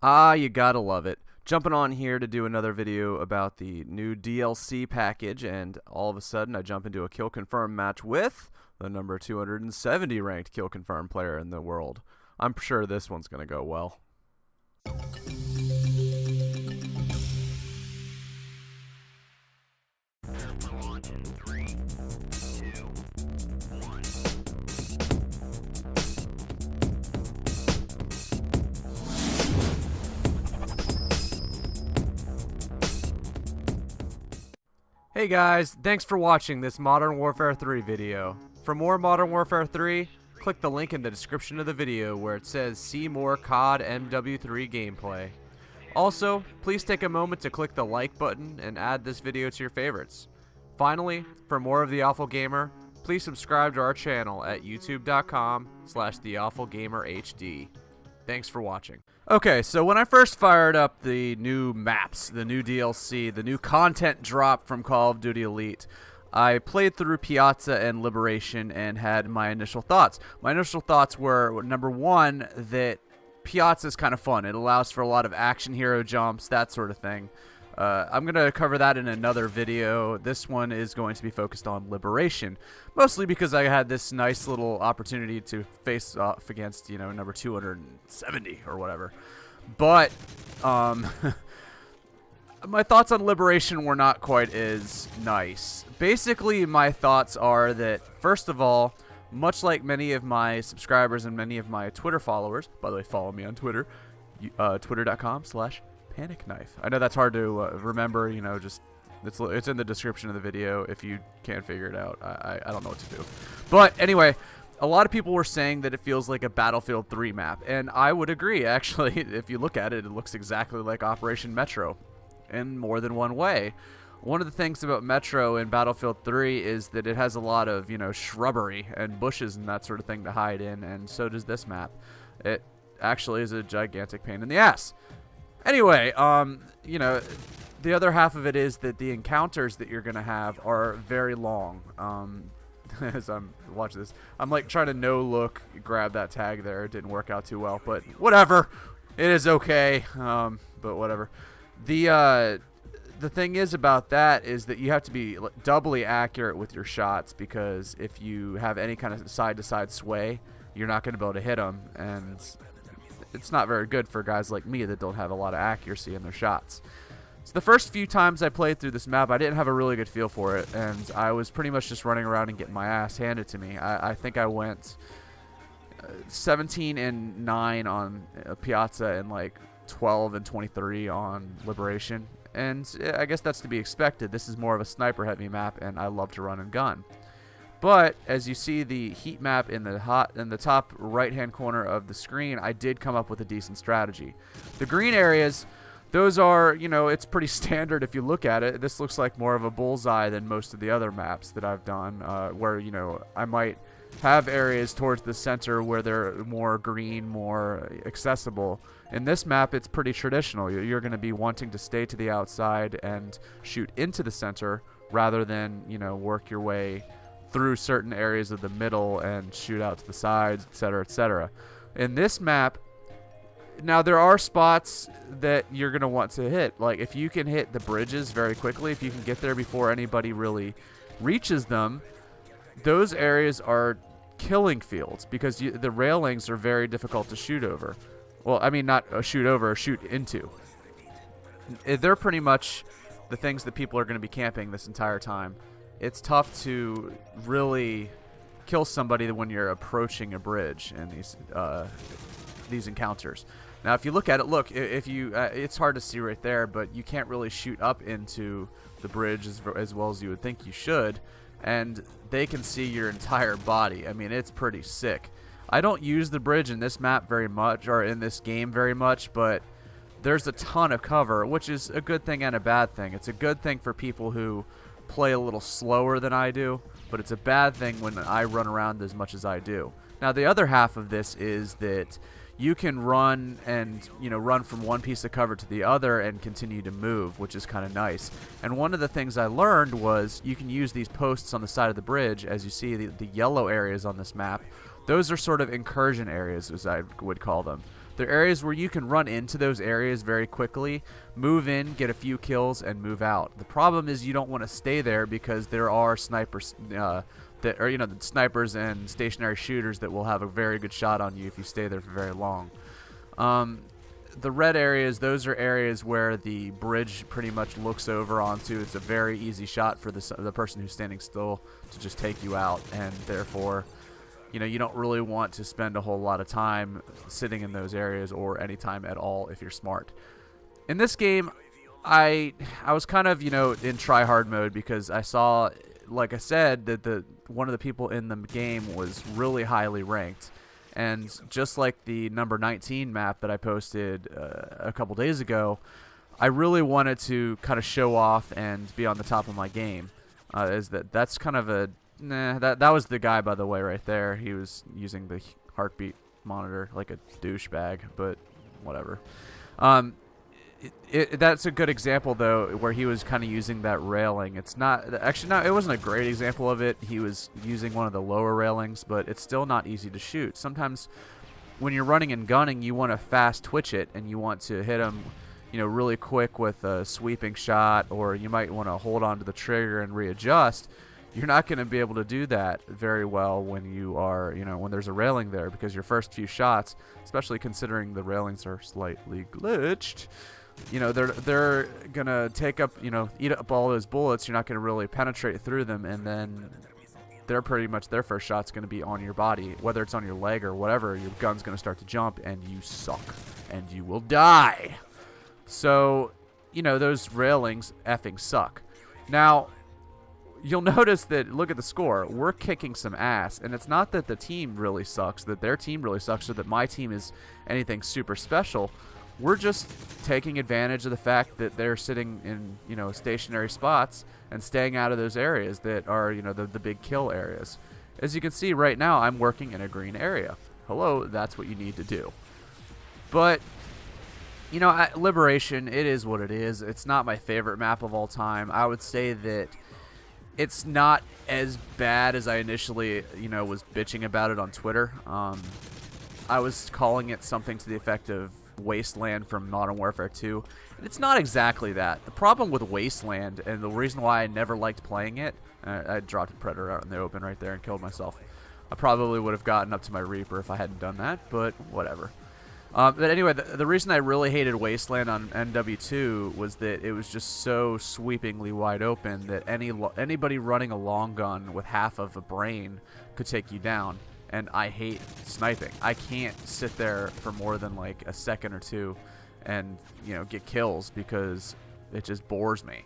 Ah, you gotta love it. Jumping on here to do another video about the new DLC package, and all of a sudden I jump into a kill confirm match with the number 270 ranked kill confirm player in the world. I'm sure this one's gonna go well. Hey guys, thanks for watching this Modern Warfare 3 video. For more Modern Warfare 3, click the link in the description of the video where it says see more COD MW3 gameplay. Also, please take a moment to click the like button and add this video to your favorites. Finally, for more of The Awful Gamer, please subscribe to our channel at youtube.com/TheAwfulGamerHD. Thanks for watching. Okay, so when I first fired up the new maps, the new DLC, the new content drop from Call of Duty Elite, I played through Piazza and Liberation and had my initial thoughts. My initial thoughts were, number one, that Piazza is kind of fun. It allows for a lot of action hero jumps, that sort of thing. I'm going to cover that in another video. This one is going to be focused on Liberation, mostly because I had this nice little opportunity to face off against, number 270 or whatever. But my thoughts on Liberation were not quite as nice. Basically, my thoughts are that, first of all, much like many of my subscribers and many of my Twitter followers, by the way, follow me on Twitter, twitter.com/PanicKnife. I know that's hard to remember, just it's in the description of the video if you can't figure it out. I don't know what to do. But anyway, a lot of people were saying that it feels like a Battlefield 3 map, and I would agree. Actually, if you look at it, it looks exactly like Operation Metro in more than one way. One of the things about Metro in Battlefield 3 is that it has a lot of, shrubbery and bushes and that sort of thing to hide in, and so does this map. It actually is a gigantic pain in the ass. Anyway, the other half of it is that the encounters that you're going to have are very long. As I'm watching this, I'm like trying to no-look grab that tag there. It didn't work out too well, but whatever. It is okay, but whatever. The thing is about that is that you have to be doubly accurate with your shots, because if you have any kind of side-to-side sway, you're not going to be able to hit them, and it's not very good for guys like me that don't have a lot of accuracy in their shots. So the first few times I played through this map, I didn't have a really good feel for it, and I was pretty much just running around and getting my ass handed to me. I think I went 17 and 9 on Piazza and like 12 and 23 on Liberation, and I guess that's to be expected. This is more of a sniper-heavy map, and I love to run and gun. But as you see the heat map in the top right-hand corner of the screen, I did come up with a decent strategy. The green areas, those are, it's pretty standard if you look at it. This looks like more of a bullseye than most of the other maps that I've done, where, I might have areas towards the center where they're more green, more accessible. In this map, it's pretty traditional. You're going to be wanting to stay to the outside and shoot into the center rather than, work your way through certain areas of the middle and shoot out to the sides, etc., etc. In this map, now there are spots that you're going to want to hit. Like if you can hit the bridges very quickly, if you can get there before anybody really reaches them, those areas are killing fields, because the railings are very difficult to shoot over. Well, I mean, not shoot over, shoot into. They're pretty much the things that people are going to be camping this entire time. It's tough to really kill somebody when you're approaching a bridge in these encounters. Now, if you look at it, it's hard to see right there, but you can't really shoot up into the bridge as well as you would think you should, and they can see your entire body. I mean, it's pretty sick. I don't use the bridge in this map very much, or in this game very much, but there's a ton of cover, which is a good thing and a bad thing. It's a good thing for people who play a little slower than I do, but it's a bad thing when I run around as much as I do. Now, the other half of this is that you can run and, run from one piece of cover to the other and continue to move, which is kind of nice. And one of the things I learned was you can use these posts on the side of the bridge. As you see, the yellow areas on this map, those are sort of incursion areas, as I would call them. They're areas where you can run into those areas very quickly, move in, get a few kills, and move out. The problem is you don't want to stay there because there are snipers, the snipers and stationary shooters that will have a very good shot on you if you stay there for very long. The red areas, those are areas where the bridge pretty much looks over onto. It's a very easy shot for the person who's standing still to just take you out, and therefore, you don't really want to spend a whole lot of time sitting in those areas or any time at all if you're smart. In this game, I was kind of, in try-hard mode because I saw, like I said, that one of the people in the game was really highly ranked. And just like the number 19 map that I posted a couple days ago, I really wanted to kind of show off and be on the top of my game. That's kind of a that was the guy, by the way, right there. He was using the heartbeat monitor like a douchebag, but whatever. That's a good example, though, where he was kind of using that railing. It's not actually, no, it wasn't a great example of it. He was using one of the lower railings, but it's still not easy to shoot. Sometimes when you're running and gunning, you want to fast twitch it, and you want to hit him, really quick with a sweeping shot, or you might want to hold on to the trigger and readjust. You're not going to be able to do that very well when you are, when there's a railing there, because your first few shots, especially considering the railings are slightly glitched, they're gonna take up, eat up all those bullets. You're not gonna really penetrate through them, and then they're pretty much, their first shot's gonna be on your body, whether it's on your leg or whatever. Your gun's gonna start to jump, and you suck, and you will die. So, those railings effing suck. Now, you'll notice that, look at the score, we're kicking some ass, and it's not that the team really sucks, that their team really sucks, or that my team is anything super special. We're just taking advantage of the fact that they're sitting in, stationary spots and staying out of those areas that are, the big kill areas. As you can see right now, I'm working in a green area. Hello, that's what you need to do. But, Liberation, it is what it is. It's not my favorite map of all time. I would say that it's not as bad as I initially, was bitching about it on Twitter. I was calling it something to the effect of Wasteland from Modern Warfare 2, and it's not exactly that. The problem with Wasteland, and the reason why I never liked playing it, I dropped a Predator out in the open right there and killed myself. I probably would have gotten up to my Reaper if I hadn't done that, but whatever. But anyway, the reason I really hated Wasteland on MW2 was that it was just so sweepingly wide open that anybody running a long gun with half of a brain could take you down. And I hate sniping. I can't sit there for more than like a second or two and, get kills because it just bores me.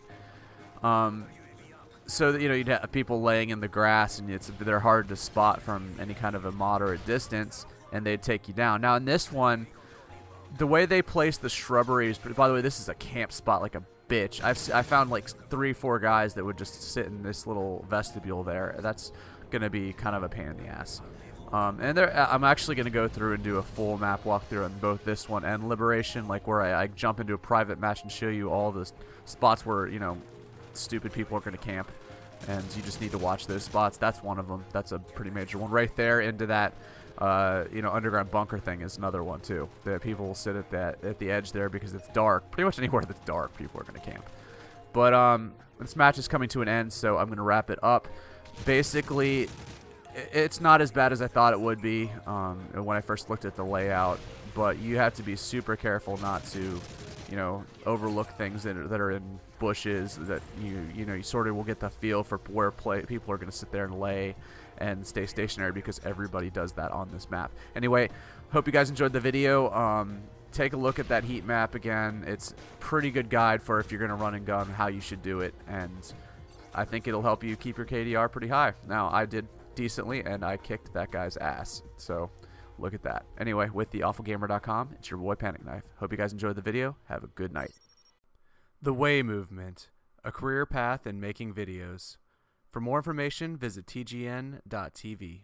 So, you'd have people laying in the grass, and they're hard to spot from any kind of a moderate distance, and they'd take you down. Now, in this one, the way they place the shrubberies, by the way, this is a camp spot like a bitch. I found like 3-4 guys that would just sit in this little vestibule there. That's going to be kind of a pain in the ass. And I'm actually going to go through and do a full map walkthrough on both this one and Liberation, like where I jump into a private match and show you all the spots where, stupid people are going to camp. And you just need to watch those spots. That's one of them. That's a pretty major one. Right there into that, underground bunker thing is another one, too. That people will sit at the edge there because it's dark. Pretty much anywhere that's dark, people are going to camp. But this match is coming to an end, so I'm going to wrap it up. Basically, it's not as bad as I thought it would be when I first looked at the layout, but you have to be super careful not to, overlook things that are in bushes that you sort of will get the feel for where people are going to sit there and lay and stay stationary, because everybody does that on this map. Anyway, hope you guys enjoyed the video. Take a look at that heat map again. It's a pretty good guide for if you're going to run and gun, how you should do it, and I think it'll help you keep your KDR pretty high. Now, I did decently, and I kicked that guy's ass, so look at that. Anyway, with theawfulgamer.com, it's your boy Panic Knife. Hope you guys enjoyed the video. Have a good night. The Way Movement, a career path in making videos. For more information, visit tgn.tv.